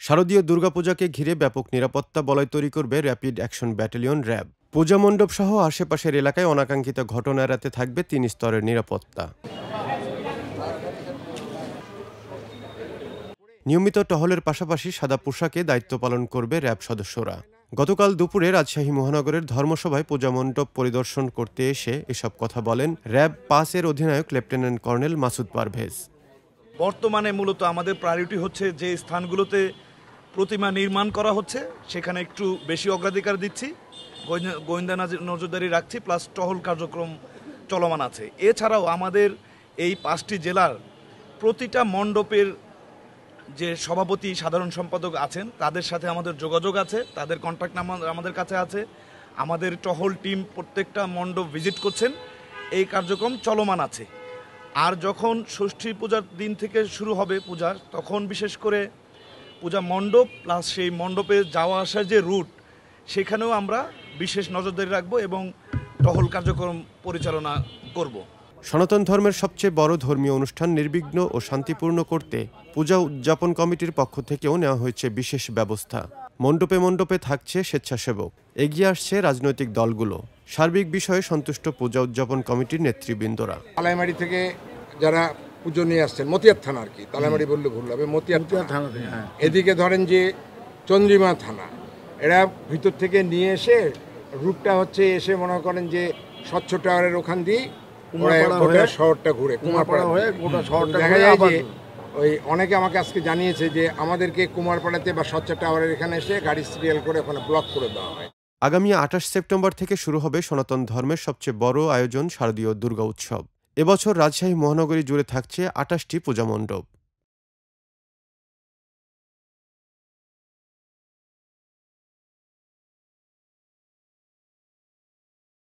শারদীয় দুর্গাপূজাকে ঘিরে ব্যাপক নিরাপত্তা বলয় তৈরি করবে র্যাপিড অ্যাকশন ব্যাটালিয়ন র্যাব। পূজা মণ্ডপ সহ আশেপাশের এলাকায় অনাকাঙ্ক্ষিত ঘটনা এড়াতে থাকবে ৩ স্তরের নিরাপত্তা। নিয়মিত টহলের পাশাপাশি সাদা পোশাকে দায়িত্ব পালন করবে র্যাব সদস্যরা। গতকাল দুপুরে রাজশাহী মহানগরের ধর্মসভায় পূজা মণ্ডপ পরিদর্শন করতে এসে এসব কথা বলেন র্যাব ৫-এর অধিনায়ক লেফটেন্যান্ট কর্নেল মাসুদ পারভেজ। বর্তমানে মূলত আমাদের প্রায়োরিটি হচ্ছে যে স্থানগুলোতে প্রতিমা নির্মাণ করা হচ্ছে সেখানে একটু বেশি অগ্রাধিকার দিচ্ছি, গোয়েন্দা নজরদারি রাখছি, প্লাস টহল কার্যক্রম চলমান আছে। এছাড়াও আমাদের এই ৫টি জেলার প্রতিটা মণ্ডপের যে সভাপতি সাধারণ সম্পাদক আছেন তাদের সাথে আমাদের যোগাযোগ আছে, তাদের কন্ট্যাক্ট নাম্বার আমাদের কাছে আছে। আমাদের টহল টিম প্রত্যেকটা মণ্ডপ ভিজিট করছেন, এই কার্যক্রম চলমান আছে। আর যখন ষষ্ঠী পূজার দিন থেকে শুরু হবে পূজা, তখন বিশেষ করে পূজা মণ্ডপ প্লাস সেই মণ্ডপে যাওয়া আসার যে রুট সেখানেও আমরা বিশেষ নজরদারি রাখবো এবং টহল কার্যক্রম পরিচালনা করব। সনাতন ধর্মের সবচেয়ে বড় ধর্মীয় অনুষ্ঠান নির্বিঘ্ন ও শান্তিপূর্ণ করতে পূজা উদযাপন কমিটির পক্ষ থেকেও নেওয়া হয়েছে বিশেষ ব্যবস্থা। মণ্ডপে মণ্ডপে থাকছে স্বেচ্ছাসেবক, এগিয়ে আসছে রাজনৈতিক দলগুলো। সার্বিক বিষয়ে সন্তুষ্ট পূজা উদযাপন কমিটির নেতৃবৃন্দরা। তালাইমারি থেকে যারা পুজো নিয়ে আসছেন, মতিয়ার থানা আর কি, তালাইমারি বললে ভুল হবে, মতিয়ার থানা। এদিকে ধরেন যে চন্দ্রিমা থানা, এরা ভিতর থেকে নিয়ে এসে রুটটা হচ্ছে এসে মনে করেন যে স্বচ্ছ টাওয়ারের ওখান দিয়ে শহরটা ঘুরে কুমারপাড়া হয়ে গোটা শহরটা দেখা যায় যে ওই অনেকে আমাকে আজকে জানিয়েছে যে আমাদেরকে কুমারপাড়াতে বা স্বচ্ছ টাওয়ারের এখানে এসে গাড়ি সিরিয়াল করে ওখানে ব্লক করে দেওয়া হয়। আগামী ২৮ সেপ্টেম্বর থেকে শুরু হবে সনাতন ধর্মের সবচেয়ে বড় আয়োজন শারদীয় দুর্গা উৎসব। এবছর রাজশাহী মহানগরী জুড়ে থাকছে ২৮টি পূজা মণ্ডপ।